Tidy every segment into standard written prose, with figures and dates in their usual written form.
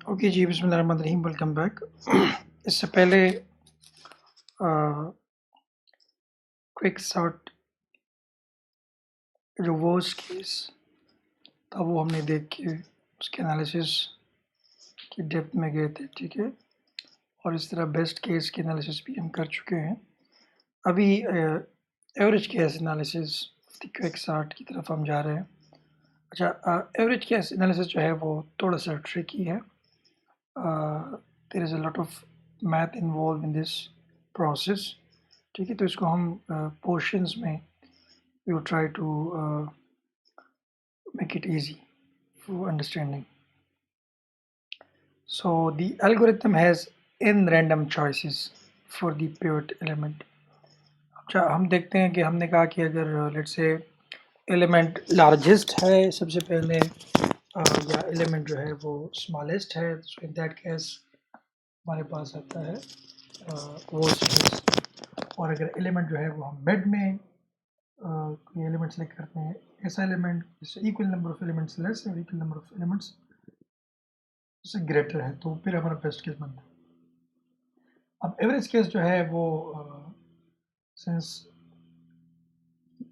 Okay जी, बिस्मिल्लाहिर्रहमानिर्रहीम, welcome back. इससे पहले क्विक सॉर्ट जो वर्स्ट केस था वो हमने देख के उसके एनालिसिस की डेप्थ में गए थे, ठीक है। और इस तरह बेस्ट केस की एनालिसिस भी हम कर चुके हैं। अभी average case analysis quick sort की तरफ हम जा रहे हैं। अच्छा, एवरेज केस एनालिसिस जो है वो थोड़ा सा ट्रिकी है। There is a lot of math involve in this process, ठीक है। तो इसको हम पोर्शंस में we will try to make it easy for understanding. So the algorithm has n random choices for the pivot element. अच्छा, हम देखते हैं कि हमने कहा कि अगर लेट्स से एलिमेंट लार्जेस्ट है सबसे पहले या एलिमेंट जो है वो स्मॉलेस्ट है, तो इन दैट केस हमारे पास आता है वर्स्ट केस। और अगर एलिमेंट जो है वो हम मिड में कोई एलिमेंट सेलेक्ट करते हैं, ऐसा एलिमेंट जिससे equal number of elements less है और इक्वल नंबर ऑफ एलिमेंट्स से ग्रेटर है, तो फिर हमारा बेस्ट केस बनता है। अब एवरेज केस जो है वो since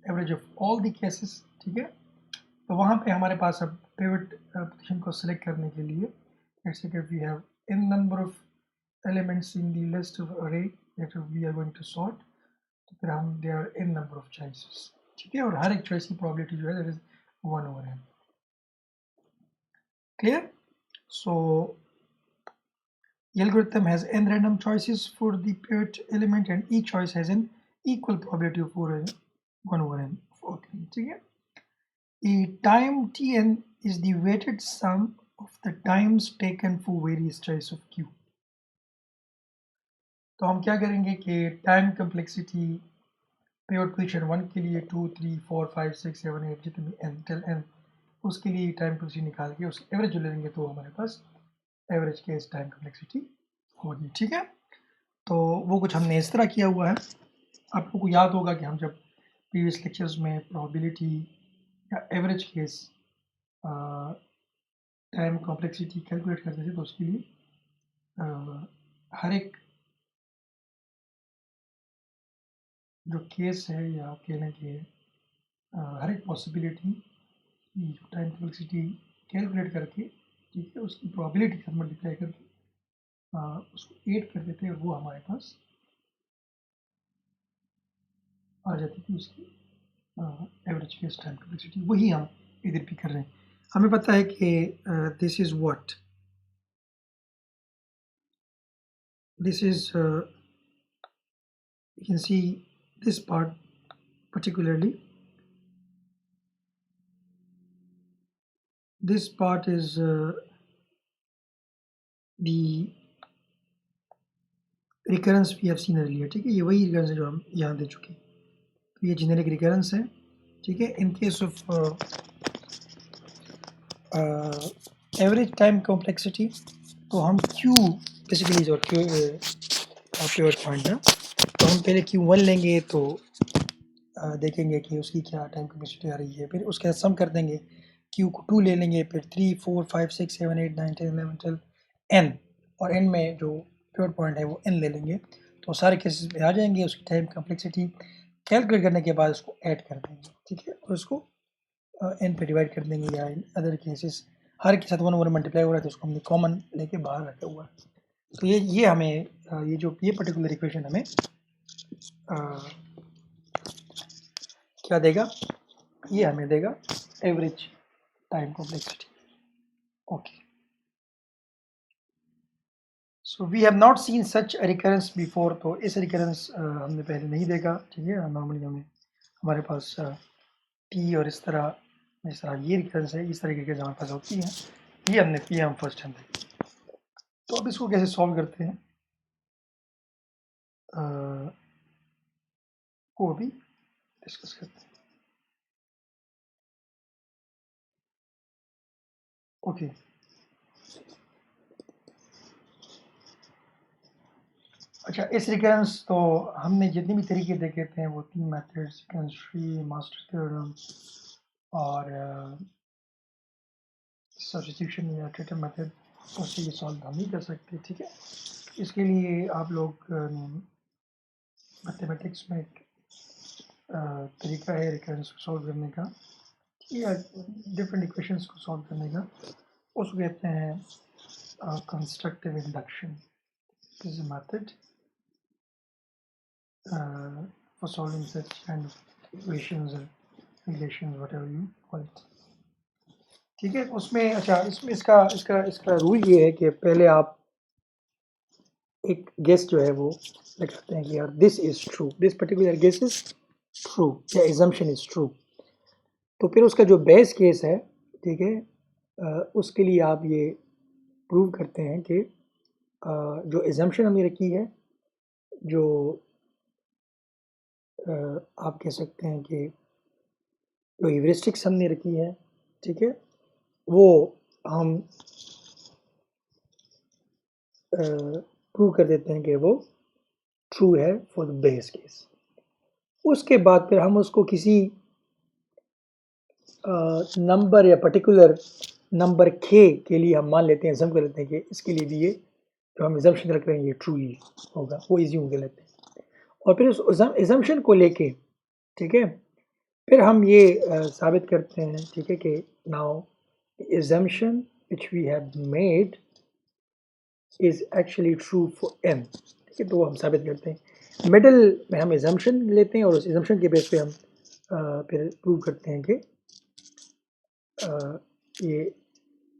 average of all the cases, ठीक है, तो वहाँ पे हमारे पास अब पिवट पोजीशन को सिलेक्ट करने के लिए let's say we have n number of elements in the list of array that we are going to sort, तो फिर हम there are n number of choices, ठीक है। और हर एक चॉइस की प्रोबेबिलिटी जो है that is 1/n। Clear? So the algorithm has n random choices for the pivot element and each choice has an equal probability of 1/n. ठीक है? The time Tn is the weighted sum of the times taken for various choice of Q. तो हम क्या करेंगे कि time complexity pivot position 1 के लिए 2, 3, 4, 5, 6, 7, 8 जितनी n टिल n, उसके लिए टाइम कम्प्लेक्सिटी निकाल के उसकी एवरेज जो लेंगे तो हमारे पास एवरेज केस टाइम कम्प्लेक्सिटी होगी, ठीक है। तो वो कुछ हमने इस तरह किया हुआ है। आप लोगों को याद होगा कि हम जब प्रीवियस लेक्चर्स में प्रोबेबिलिटी या average case time complexity calculate करते थे, तो उसके लिए हर एक जो केस है या आप कह लें कि हर एक पॉसिबिलिटी की जो टाइम कॉम्प्लेक्सिटी कैलकुलेट करके, ठीक है, उसकी प्रोबेबिलिटी के साथ मल्टीप्लाई करके उसको ऐड कर देते हैं, वो हमारे पास आ जाती थी उसकी एवरेज केस टाइम कॉम्प्लेक्सिटी। वही हम इधर भी कर रहे हैं। हमें पता है कि this is what, this is you can see this part particularly, this part is the recurrence we have seen earlier, ठीक है। ये वही रिकरेंस है जो हम यहाँ दे चुके हैं, तो ये जेनेरिक रिकरेंस है, ठीक है। In case of average time complexity तो हम Q बेसिकली जो प्योर पॉइंट है, तो हम पहले Q1 लेंगे तो देखेंगे कि उसकी क्या टाइम कॉम्प्लेक्सिटी आ रही है, फिर उसके साथ सम कर देंगे, Q को 2 ले लेंगे, फिर 3, 4, 5, 6, 7, 8, 9, 10, 11, 12 n, और n में जो प्योर पॉइंट है वो n ले लेंगे, तो सारे केसेस में आ जाएंगे। उसकी टाइम कॉम्प्लेक्सिटी कैलकुलेट करने के बाद उसको ऐड कर देंगे, ठीक है, और उसको n पे डिवाइड कर देंगे, या इन अदर केसेस हर के साथ 1/1 मल्टीप्लाई हो रहा है तो उसको हमने कॉमन लेके बाहर रखा हुआ है। तो ये हमें ये पर्टिकुलर इक्वेशन हमें क्या देगा, ये हमें देगा average time complexity. Okay, so we have not seen such recurrence before, तो इस रिकरेंस हमने पहले नहीं देखा, ठीक है। नॉर्मली हमें हमारे पास टी और इस तरह ये रिकरेंस है, इस तरह की रिकरेंस हमारे पास होती है, ये हमने किया हम फर्स्ट टाइम देखी। तो अब इसको कैसे सॉल्व करते हैं वो अभी डिस्कस करते हैं। ओके, अच्छा, इस रिकरेंस तो हमने जितने भी तरीके देखे थे वो 3 methods, recurrence tree, master theorem और सब्स्टिट्यूशन या इटरेटिव मेथड, उससे ये सॉल्व हम नहीं कर सकते, ठीक है। इसके लिए आप लोग मैथमेटिक्स में एक तरीका है रिकरेंस को सॉल्व करने का या डिफरेंट इक्वेशंस को सॉल्व करने का, उसको कहते हैं constructive induction. This is a method for solving such kind of equations or relations, whatever you call it, ठीक है। उसमें अच्छा, इसमें इसका इसका इसका रूल ये है कि पहले आप एक गेस जो है वो लगाते हैं कि यार this is true, this particular guess is true या एजम्पशन इज ट्रू। तो फिर उसका जो बेस केस है, ठीक है, उसके लिए आप ये प्रूव करते हैं कि जो एजम्पशन हमने रखी है, जो आप कह सकते हैं कि जो ह्यूरिस्टिक्स हमने रखी है, ठीक है, वो हम प्रूव कर देते हैं कि वो ट्रू है फॉर द बेस केस। उसके बाद फिर हम उसको किसी नंबर या पर्टिकुलर नंबर के लिए हम मान लेते हैं, एजम कर लेते हैं कि इसके लिए भी ये जो हम एजम्पशन रख रहे हैं ये ट्रू ही होगा, वो एज्यूम कर लेते हैं। और फिर उस एजम्पशन को लेके, ठीक है, फिर हम ये साबित करते हैं, ठीक है, कि now assumption which we have made is actually true for n, ठीक है। तो वो हम साबित करते हैं। मिडल में हम एजम्पशन लेते हैं और उस एजम्पशन के बेस पे हम फिर प्रूव करते हैं कि ये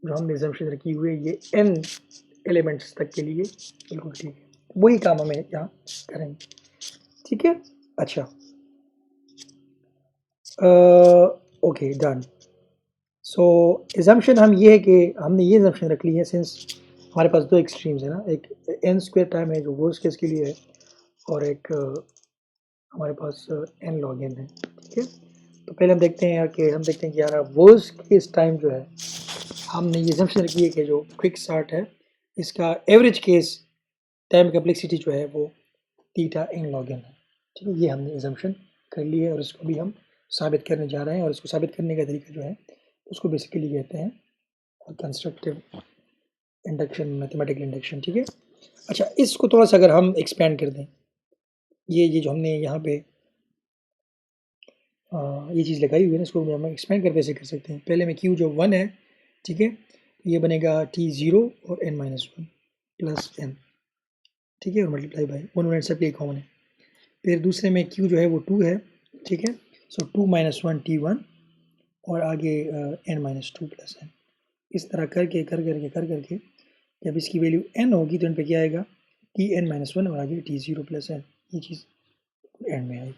जो हमने एजम्पशन रखी हुई है ये n एलिमेंट्स तक के लिए बिल्कुल ठीक है। वही काम हमें यहाँ करेंगे, ठीक है। अच्छा, ओके, डन। सो एजम्पशन हम ये है कि हमने ये एजम्पशन रख ली है, सिंस हमारे पास दो एक्सट्रीम्स है ना, एक n स्क्वायर टाइम है जो वर्स्ट केस के लिए है, और एक हमारे पास n log n है, ठीक है। तो पहले हम देखते हैं कि यार वर्स्ट केस टाइम जो है, हमने ये एजम्पशन रखी है कि जो क्विक स्टार्ट है इसका एवरेज केस टाइम कम्प्लेक्सिटी जो है वो थीटा n log n है, ठीक है। ये हमने एजम्पशन कर ली है और इसको भी हम साबित करने जा रहे हैं, और इसको साबित करने का तरीका जो है उसको बेसिकली कहते हैं कंस्ट्रक्टिव इंडक्शन, मैथमेटिकल इंडक्शन, ठीक है। अच्छा, इसको थोड़ा सा अगर हम एक्सपेंड कर दें, ये जो हमने यहाँ पे ये चीज़ लगाई हुई है ना, इसको हम एक्सपेंड करके ऐसे कर सकते हैं। पहले में q जो 1 है, ठीक है, तो ये बनेगा t0 और n-1 प्लस n, ठीक है, और मल्टीप्लाई बाई 1 सब ये कॉमन है। फिर दूसरे में q जो है वो 2 है, ठीक है, सो 2 - 1 t1 और आगे n-2 प्लस n। इस तरह करके जब इसकी वैल्यू n होगी तो इन पे क्या आएगा, tn-1 और आगे t0 प्लस n, ये चीज़ एंड में आएगी,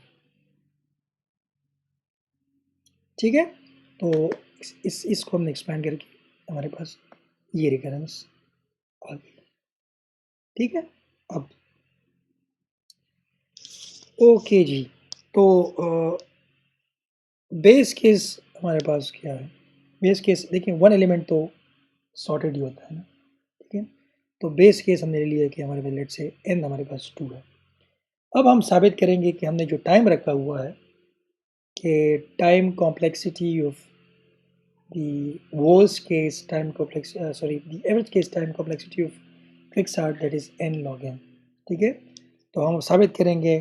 ठीक है। तो इसको हमने एक्सपैंड करके हमारे पास ये रिकरेंस आ गई, ठीक है। अब ओके जी, तो बेस केस हमारे पास क्या है? बेस केस देखिए, वन एलिमेंट तो सॉर्टेड ही होता है ना, ठीक है। तो बेस केस हमने ले लिया कि हमारे पास लेट से n हमारे पास 2 है। अब हम साबित करेंगे कि हमने जो टाइम रखा हुआ है कि time complexity of the worst case time complex the average case time complexity of quicksort that is n log n, ठीक है। तो हम साबित करेंगे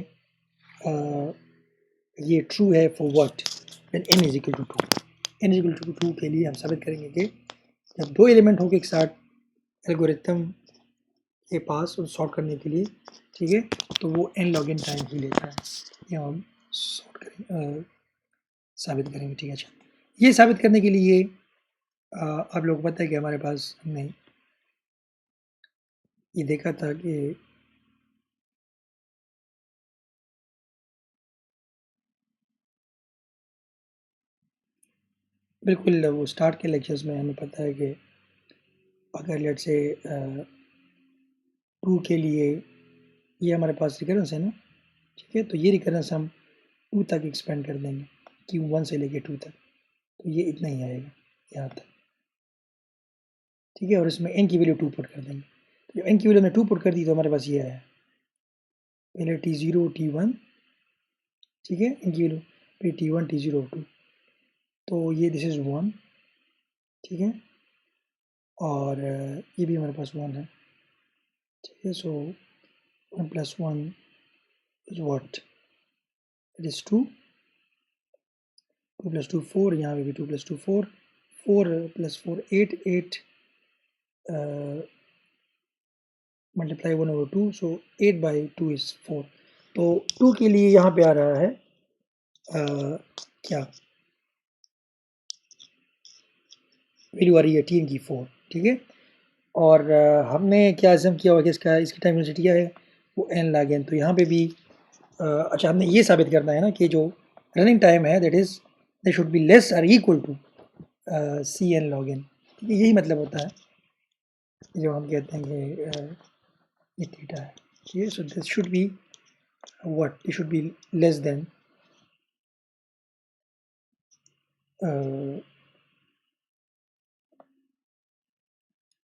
ये ट्रू है for what, when n is equal to 2। n is equal to 2 के लिए हम साबित करेंगे कि जब दो एलिमेंट हो क्विकसॉर्ट एल्गोरिथम के पास उसे सॉर्ट करने के लिए, ठीक है, तो वो n log n टाइम ही लेता है। ये हम सॉर्ट करेंगे, साबित करेंगे, ठीक है। अच्छा, ये साबित करने के लिए आप लोगों को पता है कि हमारे पास हमने ये देखा था कि बिल्कुल वो स्टार्ट के लेक्चर्स में हमें पता है कि अगर लेट से 2 के लिए ये हमारे पास रिकरेंस है ना, ठीक है, तो ये रिकरेंस हम 2 तक एक्सपेंड कर देंगे कि 1 से लेके 2 तक, तो ये इतना ही आएगा यहाँ तक, ठीक है। और इसमें n की वैल्यू 2 पुट कर देंगे, तो n की वैल्यू हमने 2 पुट कर दी तो हमारे पास ये आया पहले t0 t1, ठीक है, n की वैल्यू, फिर t1 t0 2, तो ये दिस इज 1, ठीक है, और ये भी हमारे पास 1 है, ठीक है। सो 1 + 1 इज व्हाट, इट इज 2, 2 + 2 4, यहाँ पे भी 2 + 2 4, 4 + 4 8, 8 मल्टीप्लाई 1/2, सो 8/2 इज 4। तो 2 के लिए यहाँ पे आ रहा है क्या वैल्यू आ रही है t की 4, ठीक है। और हमने क्या अज़म किया हुआ कि इसकी टाइम यूनिवर्सिटी क्या है, वो n log n। तो यहाँ पे भी अच्छा हमने ये साबित करना है ना कि जो रनिंग टाइम है that is they should be less और equal to cn log n, ठीक है। यही मतलब होता है जो हम कहते हैं कि ये थीटा है, ठीक है। So this should be what, it should be less than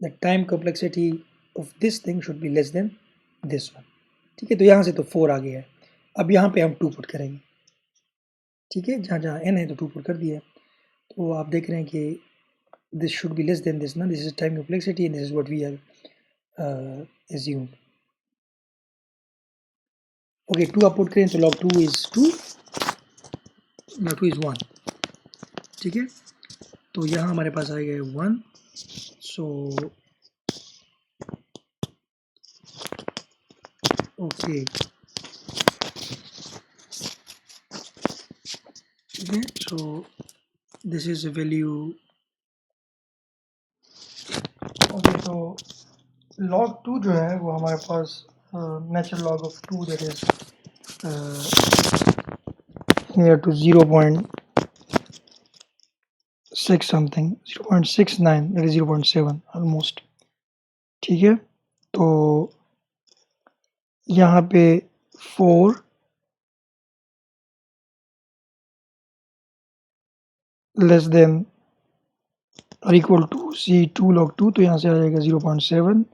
the time complexity of this thing should be less than this one, ठीक है। तो यहाँ से तो 4 आ गया है, अब यहाँ पे हम 2 पुट करेंगे, ठीक है। जहाँ जहाँ n है तो 2 पुट कर दिया। तो आप देख रहे हैं कि this should be less than this ना, this is time complexity and this is what we have assumed। Okay 2 आप पुट करें तो log 2 is 2, log 2 is 1, ठीक है। तो यहाँ हमारे पास आएगा 1, सो ओके, ठीक है। So this is value, okay. तो log 2 जो है वो हमारे पास natural log of 2 that is near to 0.6 something, 0.69, that is 0.7 almost, ठीक है। तो यहाँ पे 4 less than or equal to C2 log 2, तो यहाँ से आ जाएगा 0.7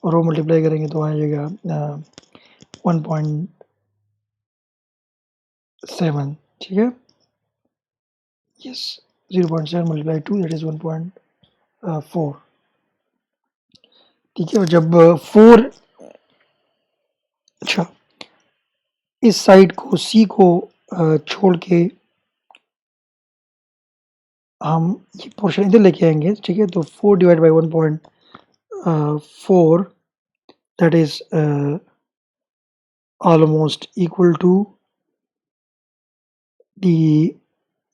और वो मल्टीप्लाई करेंगे तो आ जाएगा 1.7, ठीक है। यस 0.7 मल्टीप्लाई 2 दैट इज 1.4, ठीक है। और जब 4, अच्छा इस साइड को C को छोड़ के हम ये पोर्शन इधर लेके आएंगे, ठीक है। तो 4 divide by 1.4 that is almost equal to the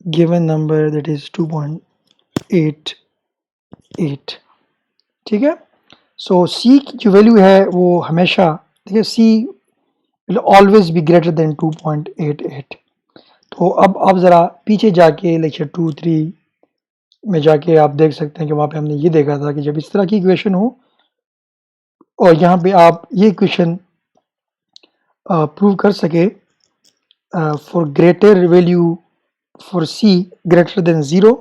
given number that is 2.88, ठीक है। सो C की जो वैल्यू है वो हमेशा, देखिए C will always be greater then 2.88। तो अब आप ज़रा पीछे जाके लेक्चर 2-3 में जाके आप देख सकते हैं कि वहाँ पे हमने ये देखा था कि जब इस तरह की इक्वेशन हो और यहाँ पे आप ये इक्वेशन प्रूव कर सके for greater value for C greater than 0,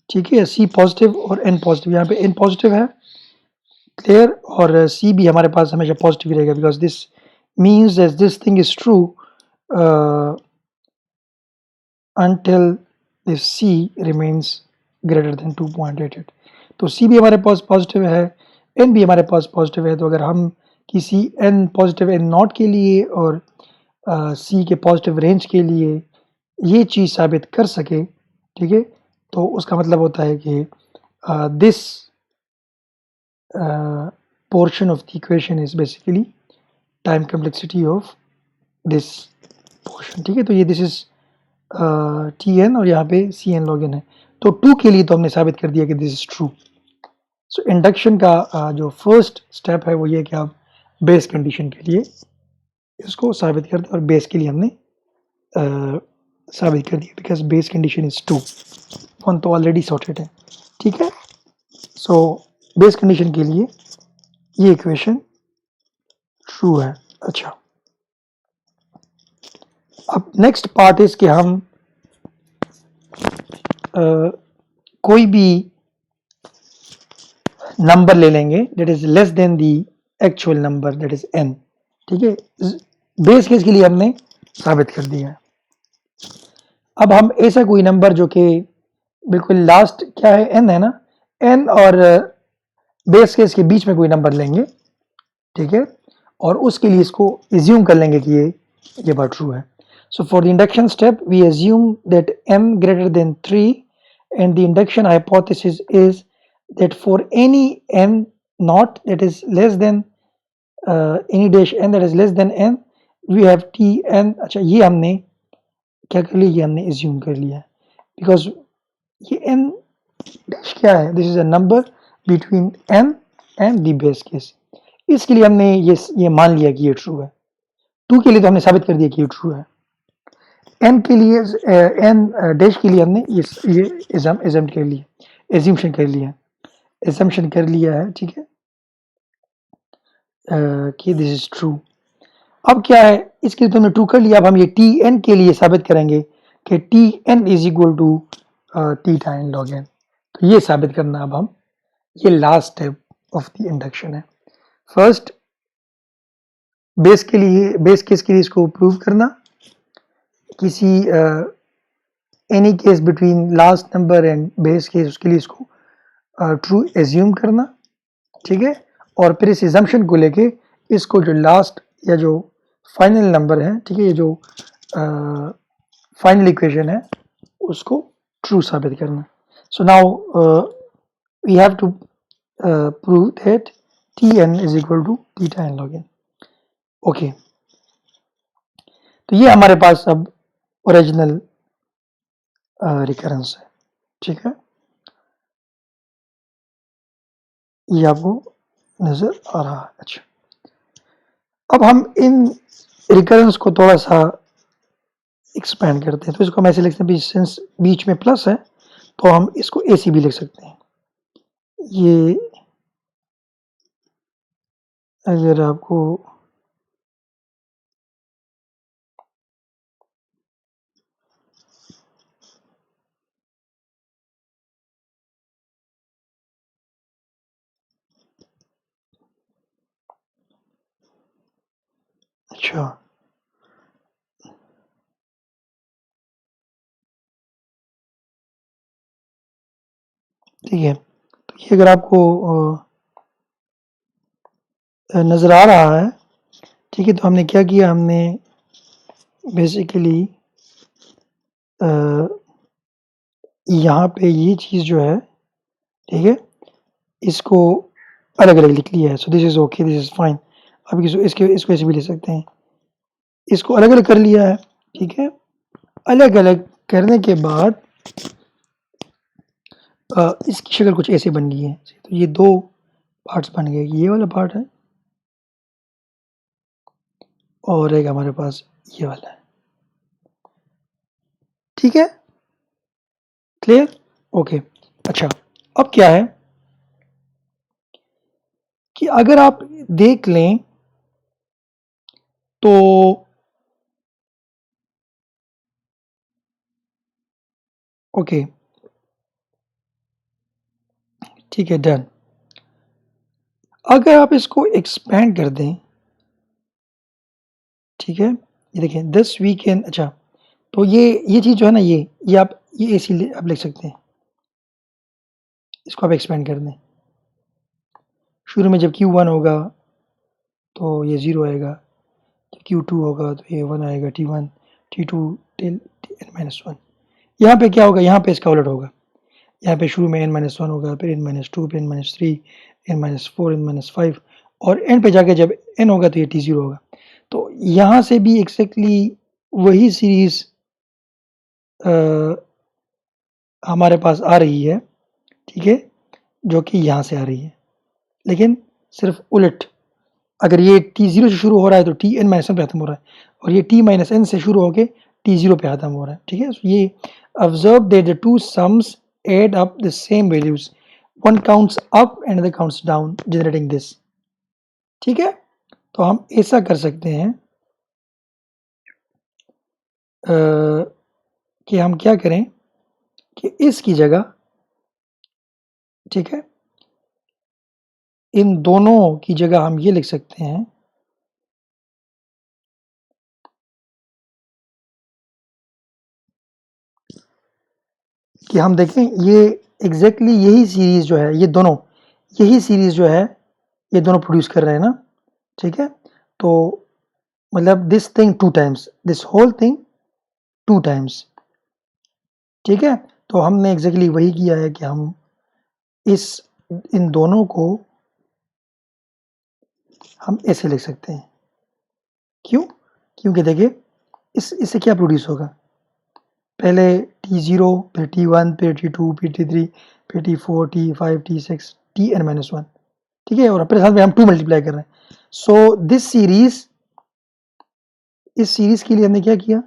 ठीक है। C पॉजिटिव और N पॉजिटिव, यहाँ पे N पॉजिटिव है क्लियर, और C भी हमारे पास हमेशा पॉजिटिव रहेगा because this means that this thing is true until this C remains greater than 2.88। तो C भी हमारे पास पॉजिटिव है, N भी हमारे पास पॉजिटिव है। तो अगर हम किसी N पॉजिटिव N नॉट के लिए और C के पॉजिटिव रेंज के लिए ये चीज़ साबित कर सके, ठीक है, तो उसका मतलब होता है कि this portion of the equation is basically time complexity of this portion, ठीक है। तो ये दिस इज Tn और यहाँ पे Cn log n है। तो 2 के लिए तो हमने साबित कर दिया कि this is true. So induction का जो फर्स्ट स्टेप है वो ये कि आप बेस कंडीशन के लिए इसको साबित कर दें, और बेस के लिए हमने साबित कर दिया बिकॉज बेस कंडीशन इज 2, 1 तो ऑलरेडी सॉर्टेड है, ठीक है। सो बेस कंडीशन के लिए ये इक्वेशन ट्रू है। अच्छा, अब नेक्स्ट पार्ट इज कि हम कोई भी नंबर ले लेंगे that is less then the actual number that is n, ठीक है। बेस केस के लिए हमने साबित कर दिया है। अब हम ऐसा कोई नंबर जो कि बिल्कुल लास्ट क्या है n है ना, n और बेस केस के बीच में कोई नंबर लेंगे, ठीक है, और उसके लिए इसको एज्यूम कर लेंगे कि ये बात ट्रू है. So for the induction step, we assume that m greater than 3, and the induction hypothesis is that for any n naught that is less than any dash n that is less than n, we have t n. अच्छा, ये हमने क्या कर लिया, ये हमने assume कर लिया है, because ये n dash क्या है, this is a number between n and the base case. इसके लिए हमने ये मान लिया कि ये ट्रू है. 2 के लिए तो हमने साबित कर दिया कि ये ट्रू है. n के लिए n डैश के लिए हमने ये एजम्प्ट कर लिया, एज्यूम्पशन कर लिया, एजम्पशन कर लिया है, ठीक है, कि दिस इज ट्रू. अब क्या है, इसके लिए तो हमने ट्रू कर लिया. अब हम ये टी एन के लिए साबित करेंगे कि T N is equal to theta N log N. तो ये साबित करना अब हम, ये last step of the induction है. फर्स्ट बेस केस के लिए इसको प्रूव करना, किसी any case between last number and base case, उसके लिए इसको ट्रू एज्यूम करना, ठीक है, और फिर इस एजम्पशन को लेके इसको जो लास्ट या जो फाइनल नंबर है, ठीक है, ये जो फाइनल इक्वेशन है उसको ट्रू साबित करना. So now we have to prove that T N is equal to theta N log N. Okay, तो ये हमारे पास अब ओरिजिनल रिकरेंस है, ठीक है, ये आपको नजर आ रहा है. अच्छा, अब हम इन रिकरेंस को थोड़ा सा एक्सपेंड करते हैं. तो इसको हम ऐसे लिखते हैं, सिंस बीच में प्लस है तो हम इसको AC भी लिख सकते हैं. ये अगर आपको अच्छा, ठीक है, तो ये अगर आपको नज़र आ रहा है, ठीक है, तो हमने क्या किया, हमने बेसिकली यहाँ पे ये चीज़ जो है, ठीक है, इसको अलग अलग लिख लिया है. So this is okay, this is fine. अब इसको ऐसे भी लिख सकते हैं, इसको अलग अलग कर लिया है, ठीक है. अलग अलग करने के बाद इसकी शक्ल कुछ ऐसे बन गई है. तो ये दो पार्ट्स बन गए, ये वाला पार्ट है और एक हमारे पास ये वाला है, ठीक है, क्लियर, ओके. अच्छा, अब क्या है कि अगर आप देख लें तो ओके, ठीक है, डन. अगर आप इसको एक्सपेंड कर दें, ठीक है, ये देखें दिस वी कैन. अच्छा, तो ये चीज़ जो है ना, ये आप ये AC आप लिख सकते हैं, इसको आप एक्सपेंड कर दें. शुरू में जब Q1 होगा तो ये 0 आएगा, जब Q2 होगा तो ये 1 आएगा, T1 T2 टिल n-1. यहाँ पे क्या होगा, यहाँ पे इसका उलट होगा. यहाँ पे शुरू में n-1 होगा, फिर n-2, फिर n-3, n-4, n-5 और n पे जाके जब n होगा तो ये T0 होगा. तो यहाँ से भी एक्जैक्टली वही सीरीज हमारे पास आ रही है, ठीक है, जो कि यहाँ से आ रही है, लेकिन सिर्फ उलट. अगर ये T0 से शुरू हो रहा है तो Tn-1 पे खत्म हो रहा है, और ये T-n से शुरू होके T0 पे खत्म हो रहा है, ठीक है. ये observe that the two sums add up the same values, one counts up and the other counts down, generating this. ठीक है, तो हम ऐसा कर सकते हैं कि हम क्या करें कि इसकी जगह, ठीक है, इन दोनों की जगह हम ये लिख सकते हैं कि हम देखें ये एग्जैक्टली यही सीरीज जो है, ये दोनों यही सीरीज जो है ये दोनों प्रोड्यूस कर रहे हैं ना, ठीक है। तो मतलब this thing 2 times, this whole thing 2 times, ठीक है। तो हमने एग्जैक्टली वही किया है कि हम इन दोनों को हम ऐसे लिख सकते हैं। क्यों? क्योंकि देखिए इससे क्या प्रोड्यूस होगा, पहले T0, फिर T1, फिर T2, फिर T3, फिर T4, T5, T6, Tn-1, ठीक है। और अपने साथ में हम 2 मल्टीप्लाई कर रहे हैं। सो दिस सीरीज, इस सीरीज के लिए हमने क्या किया,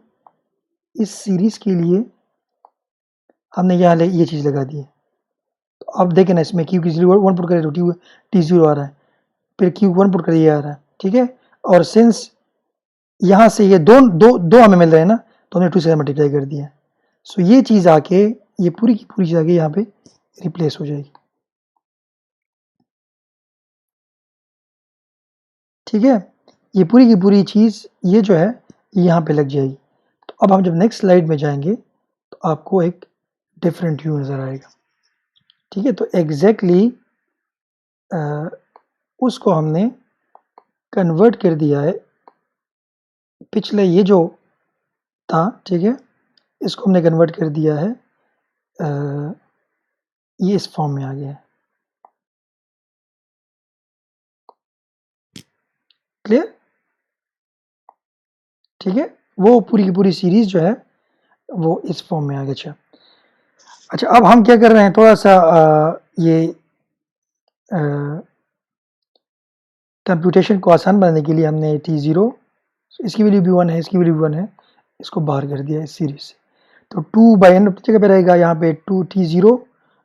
इस सीरीज के लिए हमने यहाँ ये चीज़ लगा दी है। तो अब देखें ना, इसमें क्यू की 1 पुट करें तो T0 आ रहा है, फिर Q1 पुट करें ये आ रहा है, ठीक है। और सिंस यहाँ से ये दो हमें मिल रहे हैं ना, तो हमने 2 से मल्टीप्लाई कर दिया। सो ये चीज़ आके, ये पूरी की पूरी चीज़ आके यहाँ पे रिप्लेस हो जाएगी, ठीक है। ये पूरी की पूरी चीज़ ये जो है यहाँ पे लग जाएगी। तो अब हम जब नेक्स्ट स्लाइड में जाएंगे तो आपको एक डिफरेंट व्यू नज़र आएगा, ठीक है। तो एग्जैक्टली उसको हमने कन्वर्ट कर दिया है, पिछले ये जो था, ठीक है, इसको हमने कन्वर्ट कर दिया है, ये इस फॉर्म में आ गया है। क्लियर? ठीक है, वो पूरी की पूरी सीरीज जो है वो इस फॉर्म में आ गया। अच्छा, अब हम क्या कर रहे हैं, थोड़ा सा ये कंप्यूटेशन को आसान बनाने के लिए हमने T0, इसकी वैल्यू भी 1 है, इसकी वैल्यू भी 1 है, इसको बाहर कर दिया इस सीरीज से। तो 2/n जगह पे रहेगा, यहाँ पे 2 T0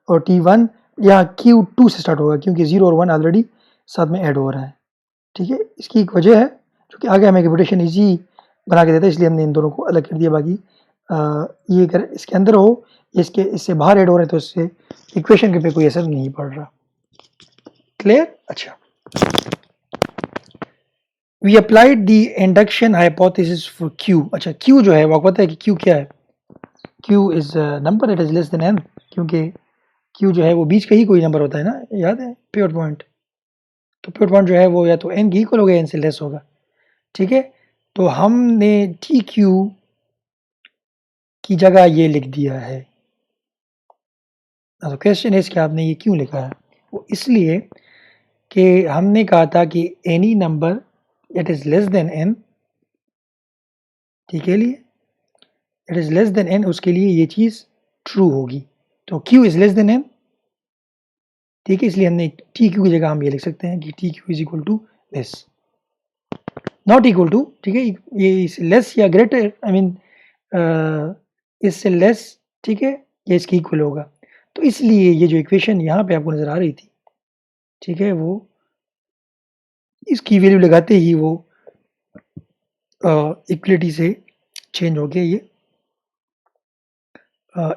और T1, यहाँ Q2 से स्टार्ट होगा क्योंकि 0 और 1 ऑलरेडी साथ में ऐड हो रहा है, ठीक है। इसकी एक वजह है क्योंकि आगे हमें कंप्यूटेशन ईजी बना के देता है, इसलिए हमने इन दोनों को अलग कर दिया। बाकी ये अगर इसके अंदर हो, इससे बाहर ऐड हो रहे हैं तो इससे इक्वेशन के पे कोई असर नहीं पड़ रहा। क्लियर? अच्छा, we applied the induction hypothesis for Q। अच्छा, Q जो है वो आपको पता है कि Q क्या है? Q is number that is less then n, क्योंकि Q जो है वो बीच का ही कोई नंबर होता है ना, याद है, पिवट पॉइंट। तो पिवट पॉइंट जो है वो या तो n की इक्वल होगा या n से लेस होगा, ठीक है। तो हमने TQ की जगह ये लिख दिया है। तो क्वेश्चन है कि आपने ये क्यों लिखा है? वो इसलिए कि हमने कहा था कि any number that is less then n, ठीक है, लिए that is less then n, उसके लिए ये चीज़ ट्रू होगी। तो Q is less then n, ठीक है, इसलिए हमने TQ की जगह हम ये लिख सकते हैं कि TQ is equal to less, not equal to, ठीक है, ये लेस या ग्रेटर, आई मीन इससे लेस, ठीक है, या इसके इक्वल होगा। तो इसलिए ये जो इक्वेशन यहाँ पे आपको नज़र आ रही थी, ठीक है, वो इसकी वैल्यू लगाते ही वो इक्वलिटी से चेंज हो गया, ये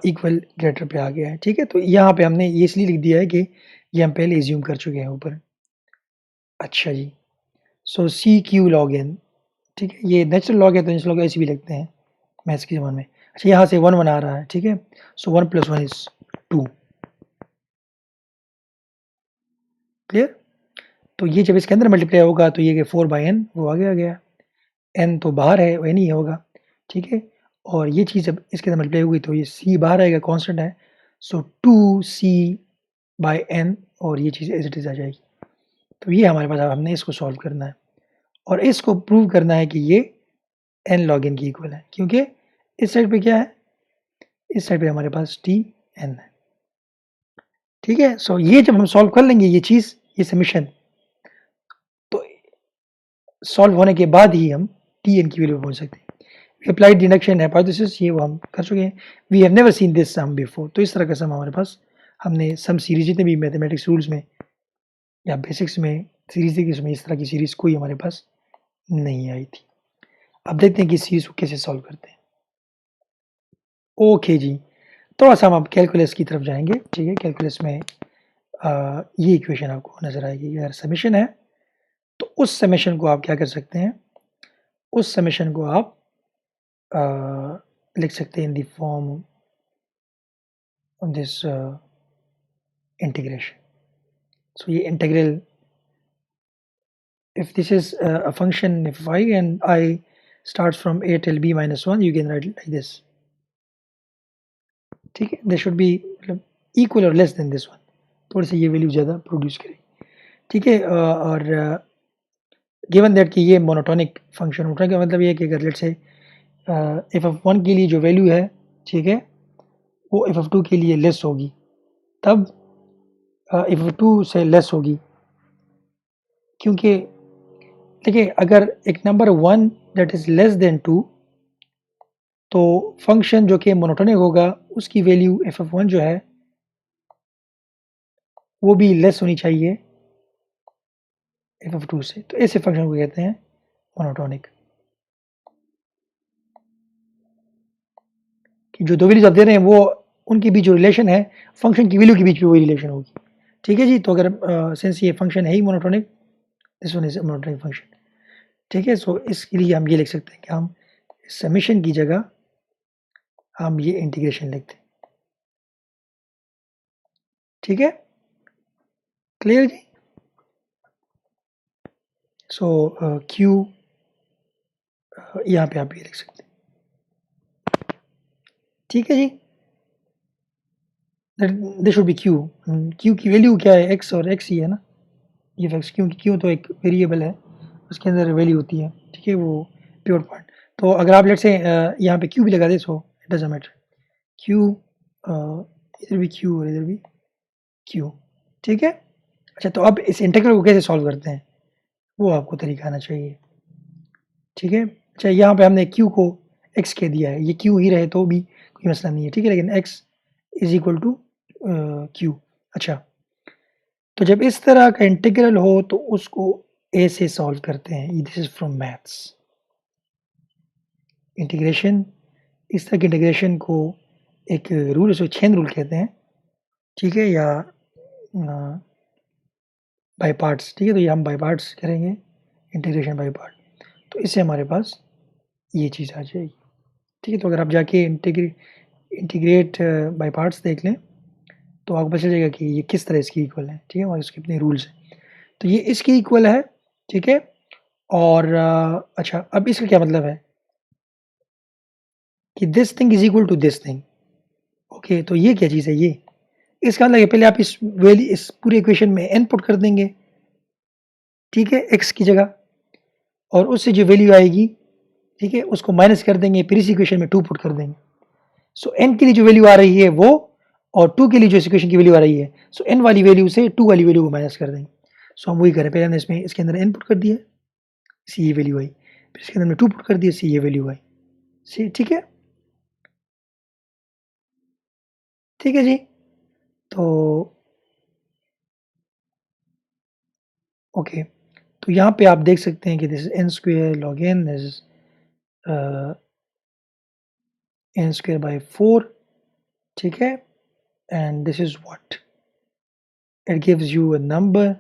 इक्वल ग्रेटर पे आ गया है, ठीक है। तो यहाँ पे हमने ये इसलिए लिख दिया है कि ये हम पहले एज्यूम कर चुके हैं ऊपर। अच्छा जी, सो CQ log n, ठीक है, ये नेचुरल लॉग है तो नेचुरल लॉग ऐसे भी लिखते हैं मैथ्स के ज़माने में। अच्छा, यहाँ से 1 1 आ रहा है, ठीक है, सो 1 + 1 इज 2। क्लियर? तो ये जब इसके अंदर मल्टीप्लाई होगा तो ये 4/n वो आगे आ गया, n तो बाहर है, n ही होगा, ठीक है। और ये चीज़ जब इसके अंदर मल्टीप्लाई होगी तो ये c बाहर आएगा, कांस्टेंट है, सो 2c/n, और ये चीज़ एज इट इज़ आ जाएगी। तो ये हमारे पास, अब हमने इसको सॉल्व करना है और इसको प्रूव करना है कि ये n log n की इक्वल है, क्योंकि इस साइड पे क्या है, इस साइड पे हमारे पास Tn है, ठीक है। सो ये जब हम सॉल्व कर लेंगे ये चीज़, ये समीशन, तो सॉल्व होने के बाद ही हम Tn की वैल्यू पहुंच सकते हैं। अप्लाइड डिडक्शन हाइपोथेसिस, ये वो हम कर चुके हैं। We have never seen this sum before. तो इस तरह का सम हमारे पास, हमने सम सीरीज जितने भी मैथमेटिक्स रूल्स में या बेसिक्स में सीरीज देखी, इसमें इस तरह की सीरीज कोई हमारे पास नहीं आई थी। अब देखते हैं कि इस सीरीज को कैसे सॉल्व करते हैं। ओके जी, थोड़ा सा हम अब कैलकुलस की तरफ जाएंगे, ठीक है। कैलकुलस में ये इक्वेशन आपको नज़र आएगी। अगर समेशन है तो उस समेशन को आप क्या कर सकते हैं, उस समेशन को आप लिख सकते हैं in the form of this integration, so ये integral, if this is a function f of I and I starts from a till b minus 1, you can write it like this. ठीक है, they should be equal or less than this one, थोड़ी सी ये value ज़्यादा produce करें, ठीक है। और given that कि ये मोनोटोनिक फंक्शन उठने का मतलब ये है कि अगर लेट्स से एफ ऑफ 1 के लिए जो वैल्यू है, ठीक है, वो एफ ऑफ 2 के लिए लेस होगी, तब एफ ऑफ 2 से लेस होगी, क्योंकि देखिए अगर एक number 1 that is less than 2, तो फंक्शन जो कि मोनोटोनिक होगा उसकी वैल्यू एफ ऑफ 1 जो है वो भी लेस होनी चाहिए एफ ऑफ 2 से, तो ऐसे फंक्शन को कहते हैं मोनोटोनिक, कि जो दो वैल्यूज आप दे रहे हैं वो उनके बीच जो रिलेशन है फंक्शन की वैल्यू के बीच में वही रिलेशन होगी, ठीक है जी। तो अगर सिंस ये फंक्शन है ही monotonic, this one is monotonic function, ठीक है। सो इसके लिए हम ये लिख सकते हैं कि हम समेशन की जगह हम ये इंटीग्रेशन लिखते हैं, ठीक है, क्लियर जी। सो क्यू यहाँ पे आप ये लिख सकते हैं, ठीक है जी। This should be Q, Q की वैल्यू क्या है, एक्स और एक्स ही है ना, ये एक्स, क्योंकि क्यू तो एक वेरिएबल है, उसके अंदर वैल्यू होती है, ठीक है, वो प्योर पॉइंट। तो अगर आप लेट से यहाँ पे क्यू भी लगा दे, so it doesn't matter, Q इधर भी क्यू और इधर भी क्यू, ठीक है। अच्छा, तो अब इस इंटीग्रल को कैसे सॉल्व करते हैं वो आपको तरीका आना चाहिए, ठीक है। अच्छा, यहाँ पे हमने क्यू को एक्स कह दिया है, ये क्यू ही रहे तो भी कोई मसला नहीं है, ठीक है, लेकिन X is equal to Q. अच्छा, तो जब इस तरह का इंटीग्रल हो तो उसको ए से सॉल्व करते हैं, this is from maths. Integration, इस तरह के इंटीग्रेशन को एक रूल, उसको चेन रूल कहते हैं, ठीक है, या बाय पार्ट्स, ठीक है। तो ये हम बाय पार्ट्स करेंगे, इंटीग्रेशन बाय पार्ट, तो इससे हमारे पास ये चीज़ आ जाएगी, ठीक है। तो अगर आप जाके इंटीग्रेट बाय पार्ट्स देख लें तो आपको पता चल जाएगा कि ये किस तरह इसकी इक्वल है, ठीक है, और इसके अपने रूल्स हैं। तो ये इसकी इक्वल है, ठीक है। और अच्छा, अब इसका क्या मतलब है कि this thing is equal to this thing, okay. तो ये क्या चीज़ है, ये इसका मतलब पहले आप इस पूरे इक्वेशन में n पुट कर देंगे, ठीक है, x की जगह, और उससे जो वैल्यू आएगी, ठीक है, उसको माइनस कर देंगे, फिर इस इक्वेशन में 2 पुट कर देंगे। सो n के लिए जो वैल्यू आ रही है वो, और 2 के लिए जो इस इक्वेशन की वैल्यू आ रही है, सो n वाली वैल्यू से 2 वाली वैल्यू को माइनस कर देंगे। सो हम वही करें, पहले हमने इसमें इसके अंदर n पुट कर दिया, सी ये वैल्यू आई, फिर इसके अंदर हमने 2 पुट कर दिया, सी ये वैल्यू आई, सी, ठीक है, ठीक है जी। तो ओके, तो यहाँ पे आप देख सकते हैं कि this is n square log n is n square by 4, ठीक है, and this is what it gives you a number,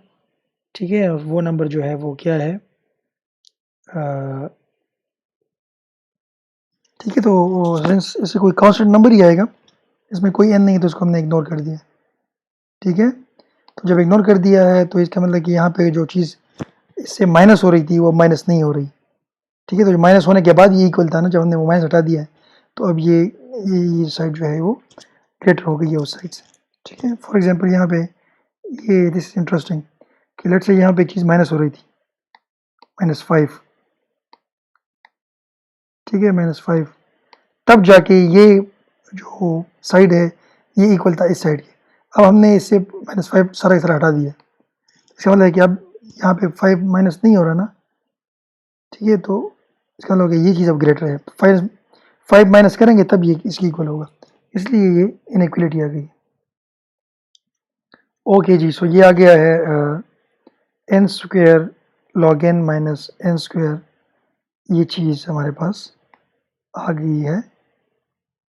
ठीक है, और वो नंबर जो है वो क्या है, ठीक है। तो सिंस इससे कोई कांस्टेंट नंबर ही आएगा, इसमें कोई n नहीं, तो उसको हमने इग्नोर कर दिया, ठीक है। तो जब इग्नोर कर दिया है तो इसका मतलब कि यहाँ पे जो चीज़ इससे माइनस हो रही थी वो माइनस नहीं हो रही, ठीक है। तो जो माइनस होने के बाद ये इक्वल था ना, जब हमने वो माइनस हटा दिया है तो अब ये साइड जो है वो ग्रेटर हो गई है उस साइड से, ठीक है। फॉर एग्जांपल यहाँ पे ये दिस इज इंटरेस्टिंग कि लेट्स से यहाँ पे एक चीज़ माइनस हो रही थी, -5, ठीक है, -5, तब जाके ये जो साइड है ये इक्वल था इस साइड के। अब हमने इससे -5 सारा का सारा हटा दिया, इसका मतलब है कि अब यहाँ पे 5 माइनस नहीं हो रहा ना, ठीक है। तो इसका मतलब ये चीज़ अब ग्रेटर है, 5 माइनस करेंगे तब ये इसकी इक्वल होगा, इसलिए ये इनइक्वलिटी आ गई। ओके जी, सो ये आ गया है n square log n minus n square, ये चीज़ हमारे पास आ गई है।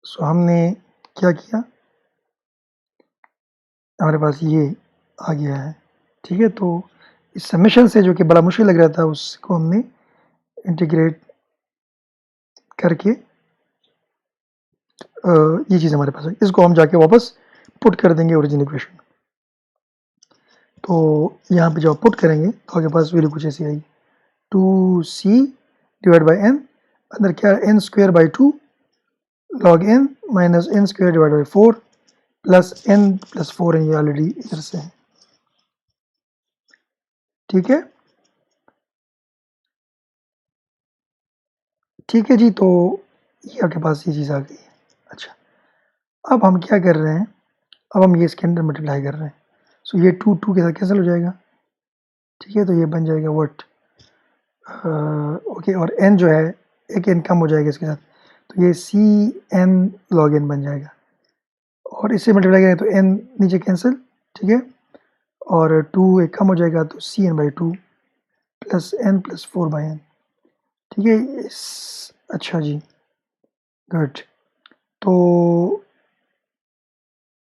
सो हमने क्या किया, हमारे पास ये आ गया है, ठीक है। तो इस समेशन से जो कि बड़ा मुश्किल लग रहा था उसको हमने इंटीग्रेट करके ये चीज़ हमारे पास है, इसको हम जाके वापस पुट कर देंगे ओरिजिन इक्वेशन, तो यहाँ पे जब पुट करेंगे तो आपके पास वैल्यू कुछ ऐसी आएगी 2c डिवाइड बाई n, अंदर क्या है n square by 2 log n minus n square divide by 4 plus n plus 4 ये ऑलरेडी इधर से है, ठीक है। ठीक है जी, तो ये आपके पास ये चीज़ आ गई है। अच्छा, अब हम क्या कर रहे हैं, अब हम ये इसके अंदर मल्टीप्लाई कर रहे हैं। सो ये 2 के साथ कैंसिल हो जाएगा, ठीक है। तो ये बन जाएगा व्हाट, ओके, और n जो है एक n कम हो जाएगा इसके साथ, तो ये सी एन लॉग एन बन जाएगा। और इससे मल्टीप्लाई करें तो n नीचे कैंसिल, ठीक है, और 2 एक कम हो जाएगा तो C N by 2 plus n plus 4 by n, ठीक है। अच्छा जी, गुड। तो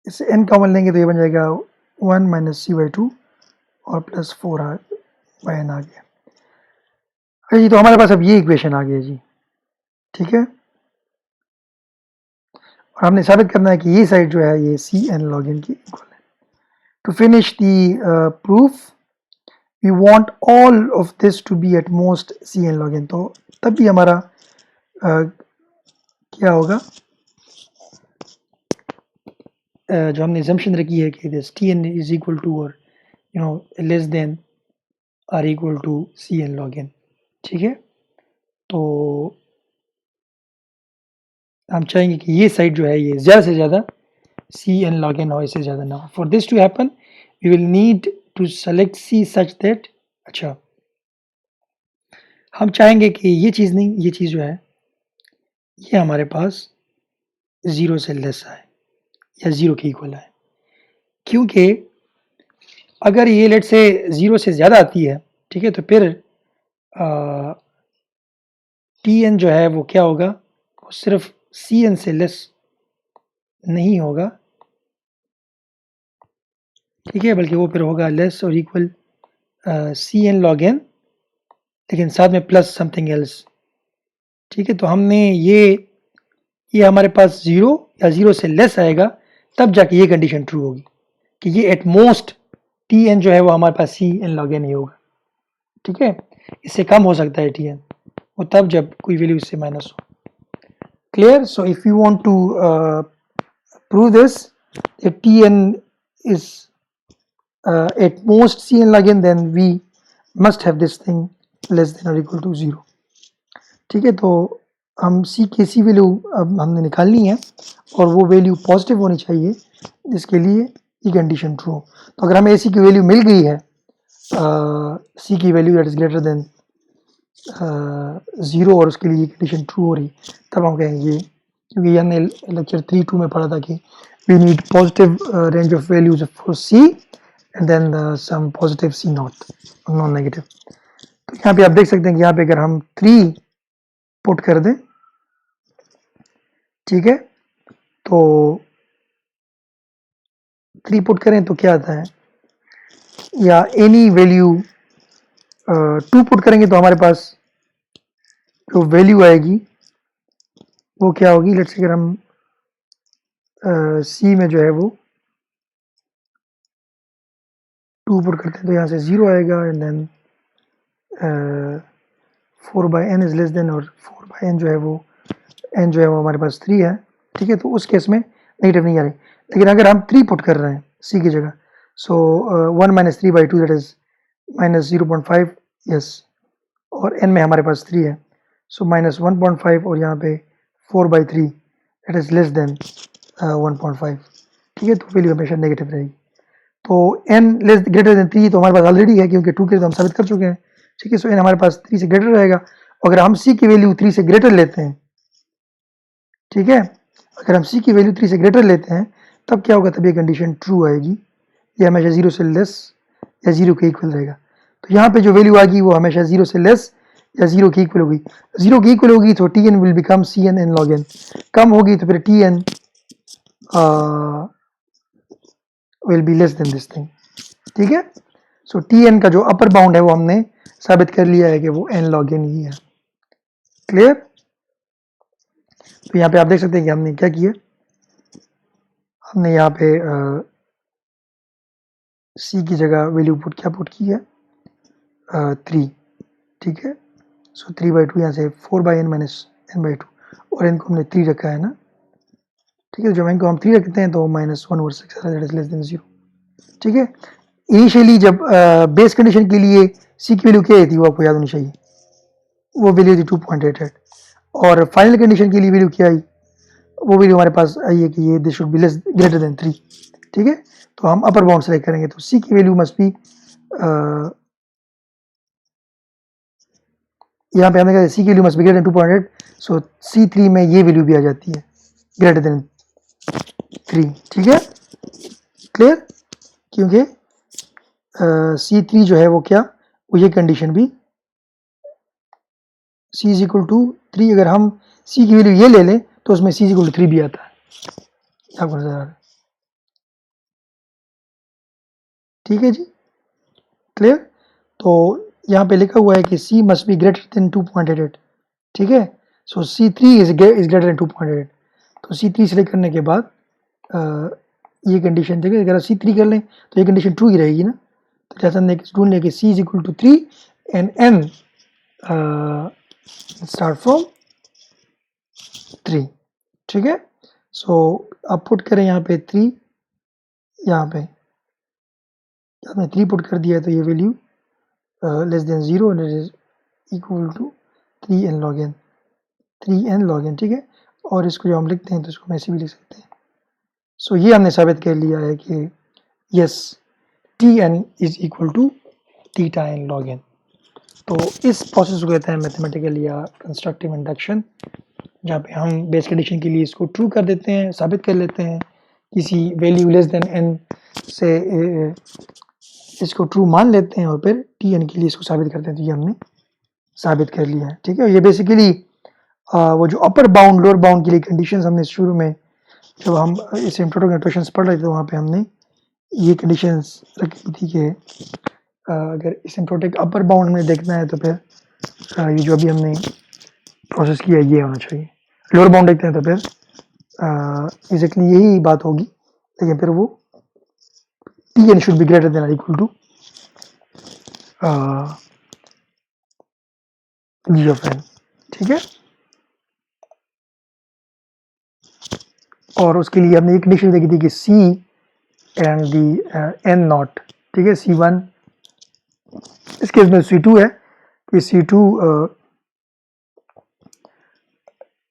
इससे n कॉमन लेंगे तो ये बन जाएगा 1 माइनस सी बाई 2 और प्लस 4 बाई n आ गया। अच्छा जी, तो हमारे पास अब ये इक्वेशन आ गया जी, ठीक है। और हमने साबित करना है कि ये साइड जो है ये सी एन लॉग एन की इक्वल है। To finish the proof we want all of this to be at most C N log N, तो तब भी हमारा क्या होगा, जो हमने assumption रखी है कि this T N is equal to or you know less than or equal to C N log N, ठीक है। तो हम चाहेंगे कि ये साइड जो है ये ज़्यादा से ज़्यादा सी एन लॉग एन हो, इससे ज़्यादा ना हो। For this to happen we will need to select C such that, अच्छा, हम चाहेंगे कि ये चीज़ नहीं, ये चीज़ जो है ये हमारे पास 0 से लेस आए या 0 के इक्वल आए, क्योंकि अगर ये लेट से 0 से ज़्यादा आती है, ठीक है, तो फिर टी एन जो है वो क्या होगा, वो सिर्फ सी एन से लेस नहीं होगा, ठीक है, बल्कि वो फिर होगा लेस और equal C N log N, लेकिन साथ में प्लस समथिंग एल्स, ठीक है। तो हमने ये हमारे पास 0 या 0 से लेस आएगा तब जाके ये कंडीशन ट्रू होगी कि ये एट मोस्ट टी एन जो है वो हमारे पास सी एन लॉग एन ही होगा, ठीक है। इससे कम हो सकता है टी एन, वो तब जब कोई वैल्यू इससे माइनस हो। Clear? So if you want to prove this that Tn is at most Cn log n, then we must have this thing less than or equal to 0, ठीक है। तो हम C की सी वैल्यू अब हमने निकालनी है और वो वैल्यू पॉजिटिव होनी चाहिए, जिसके लिए ये कंडीशन ट्रू हो। तो अगर हमें AC की वैल्यू मिल गई है, C की value that is greater than 0 और उसके लिए ये कंडीशन ट्रू हो रही, तब हम कहेंगे, क्योंकि हमने लेक्चर 3.2 में पढ़ा था कि we need positive range of values for C and then some positive C naught, non negative। तो यहाँ पे आप देख सकते हैं कि यहाँ पे अगर हम 3 पुट कर दें, ठीक है, तो 3 पुट करें तो क्या आता है, या एनी वैल्यू 2 पुट करेंगे तो हमारे पास जो वैल्यू आएगी वो क्या होगी। लेट्स से अगर हम C में जो है वो 2 पुट करते हैं तो यहाँ से 0 आएगा, and then 4 by N is less than, और 4 बाई एन जो है वो n जो है वो हमारे पास 3 है, ठीक है। तो उस केस में नेगेटिव नहीं आ रही, लेकिन अगर हम 3 पुट कर रहे हैं C की जगह, सो 1 minus 3 by 2 that is minus 0.5, yes, और n में हमारे पास 3 है, सो माइनस 1.5, और यहाँ पे 4 by 3 that is less then 1.5, ठीक है। तो वैल्यू हमेशा नेगेटिव रहेगी। तो n लेस ग्रेटर देन 3 तो हमारे पास ऑलरेडी है, क्योंकि 2 के तो हम साबित कर चुके हैं, ठीक है। सो n हमारे पास 3 से ग्रेटर रहेगा। अगर हम C की वैल्यू 3 से ग्रेटर लेते हैं, ठीक है, अगर हम C की वैल्यू 3 से ग्रेटर लेते हैं तब क्या होगा, तब ये कंडीशन ट्रू आएगी, ये हमेशा 0 से लेस या 0 के इक्वल रहेगा। तो यहाँ पे जो वैल्यू आएगी वो हमेशा 0 से लेस या 0 के इक्वल होगी। 0 के इक्वल होगी तो Tn will become Cn n log n, कम होगी तो फिर Tn will be less than this thing, ठीक है। सो Tn का जो अपर बाउंड है वो हमने साबित कर लिया है कि वो n log n ही है। क्लियर? तो यहाँ पे आप देख सकते हैं कि हमने क्या किया, हमने यहाँ पे सी की जगह वैल्यू क्या पुट की है 3, ठीक है। सो 3/2 यहाँ से 4/n माइनस n/2 और इनको हमने 3 रखा है ना, ठीक है। जब इनको हम 3 रखते हैं तो -1/6 दैट इज लेस देन 0, ठीक है। इनिशियली जब बेस कंडीशन के लिए सी की वैल्यू क्या आई थी वो आपको याद होनी चाहिए, वो वैल्यू थी 2.88 और फाइनल कंडीशन के लिए वैल्यू क्या आई, वो वैल्यू हमारे पास आई है कि ये this should be less greater than 3, ठीक है। तो हम अपर बाउंड सेलेक्ट करेंगे तो सी की वैल्यू मस्ट बी यहाँ पे हमने कहा सी की value must be greater then 2.8, so C3 में ये वैल्यू भी आ जाती है ग्रेटर देन 3, ठीक है, क्लियर। क्योंकि C3 जो है वो क्या, वो ये कंडीशन भी C इज इक्वल टू 3, अगर हम C की वैल्यू ये ले लें तो उसमें C इज इक्वल टू 3 भी आता है, आपको नजर आ रहा है, ठीक है जी, क्लियर। तो यहाँ पे लिखा हुआ है कि C must be greater then 2.88, ठीक है। सो C3 इज ग्रेटर देन 2.88, तो C3 सेलेक्ट करने के बाद ये कंडीशन, ठीक है, अगर C3 कर लें तो ये कंडीशन ट्रू ही रहेगी ना। तो जैसा हमने ढूंढ लिया कि C is equal to 3 and N start from 3, ठीक है। सो आप पुट करें यहाँ पे 3, यहाँ पे आपने 3 पुट कर दिया है तो ये value less than 0 and it is equal to 3n log n, 3n log n, ठीक है। और इसको जो हम लिखते हैं तो इसको हम ऐसे भी लिख सकते हैं। सो ये हमने साबित कर लिया है कि yes Tn is equal to theta n log n। तो इस प्रोसेस को कहते हैं मैथमेटिकल या कंस्ट्रक्टिव इंडक्शन, जहाँ पे हम बेस कंडीशन के लिए इसको ट्रू कर देते हैं, साबित कर लेते हैं किसी वैल्यू लेस देन n से इसको ट्रू मान लेते हैं और फिर Tn के लिए इसको साबित करते हैं। तो ये हमने साबित कर लिया है, ठीक है। ये बेसिकली वो जो अपर बाउंड लोअर बाउंड के लिए कंडीशंस हमने शुरू में जब हम इस इंट्रोडक्शन क्वेश्चंस पढ़ रहे थे तो वहाँ पे हमने ये कंडीशंस रखी थी कि अगर इस इंट्रोडक्ट अपर बाउंड में देखना है तो फिर ये जो अभी हमने प्रोसेस किया ये होना चाहिए। लोअर बाउंड देखते हैं तो फिर एग्जैक्टली यही बात होगी, लेकिन फिर वो Tn should be greater than or equal to g of n, ठीक है। और उसके लिए हमने एक कंडीशन देखी थी कि C and the n not, ठीक है, C1 इस केस में C2 है कि C2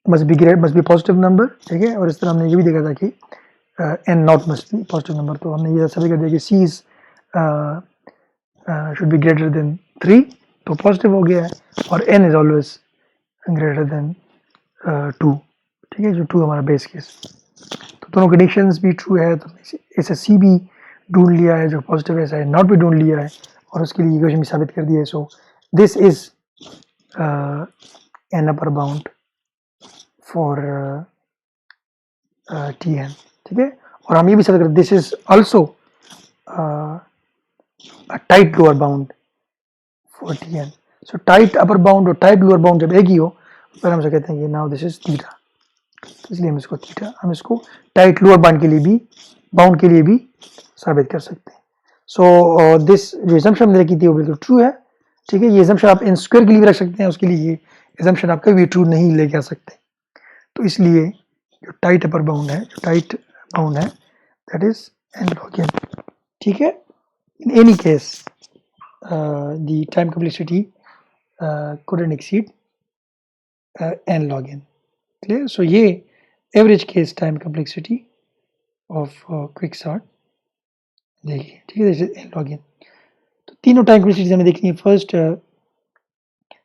must be positive number, ठीक है। और इस तरह हमने ये भी देखा था कि n not must be positive number, तो हमने ये सभी कर दिया कि C is should be greater then 3, तो पॉजिटिव हो गया है, और n is always greater than 2, ठीक है, जो 2 हमारा बेस केस। तो दोनों कंडीशंस भी ट्रू है, तो ऐसे C भी ढूंढ लिया है जो पॉजिटिव है, ऐसा नॉट भी ढूंढ लिया है और उसके लिए इक्वेशन भी साबित कर दिया है। So this is an upper bound for Tn, ठीक है। और हम ये भी साबित करते this is also tight lower bound for Tn। So tight upper bound और टाइट लोअर बाउंड जब एक ही हो फिर हम कहते हैं कि नाउ दिस इज थीटा, इसलिए हम इसको टाइट लोअर बाउंड के लिए भी साबित कर सकते हैं। सो दिस जो एजम्पशन हमने रखी थी वो बिल्कुल ट्रू है, ठीक है। ये एजम्पशन आप n स्क्वायर के लिए भी रख सकते हैं, उसके लिए ये एजम्पशन आप कभी भी ट्रू नहीं लेके आ सकते। तो इसलिए जो टाइट अपर बाउंड है, that is n log n, ठीक है। In any case the time complexity couldn't exceed n log n, clear। so ये average case time complexity of quick sort देखिए, ठीक है, n log n। तो तीनों time complexities हमें देखनी है। फर्स्ट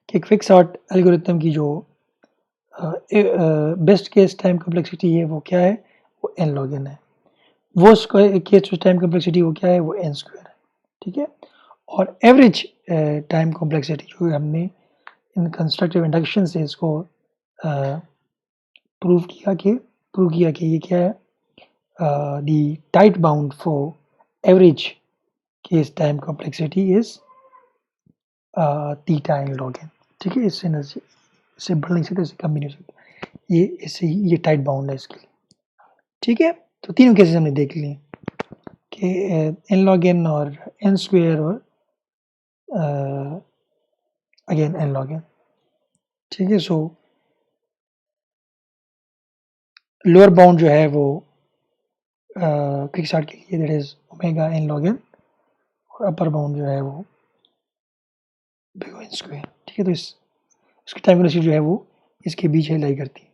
कि क्विक सॉर्ट एल्गोरिथम की जो बेस्ट केस टाइम कॉम्प्लेक्सिटी है वो क्या है, वो n log n है। वो केस टाइम कॉम्प्लेक्सिटी वो क्या है, वो n स्क्वायर है, ठीक है। और एवरेज टाइम कॉम्प्लेक्सिटी जो हमने इन कंस्ट्रक्टिव इंडक्शन से इसको प्रूव किया कि ये क्या है, the tight bound for average case time complexity is theta n log n, ठीक है। इससे बढ़ नहीं सकता, इससे कम भी नहीं हो सकता, ये इससे ही ये टाइट बाउंड है इसके लिए, ठीक है। तो तीनों केसेस हमने देख लिए कि एन लॉग एन और एन स्क्वायर और अगेन एन लॉग एन, ठीक है। सो लोअर बाउंड जो है वो क्विक स्टार्ट के लिए that is omega N log N, और अपर बाउंड जो है वो बिग O एन स्क्वायर, ठीक है। तो इसकी टाइम वेलोसिटी जो है वो इसके बीच लाई करती है।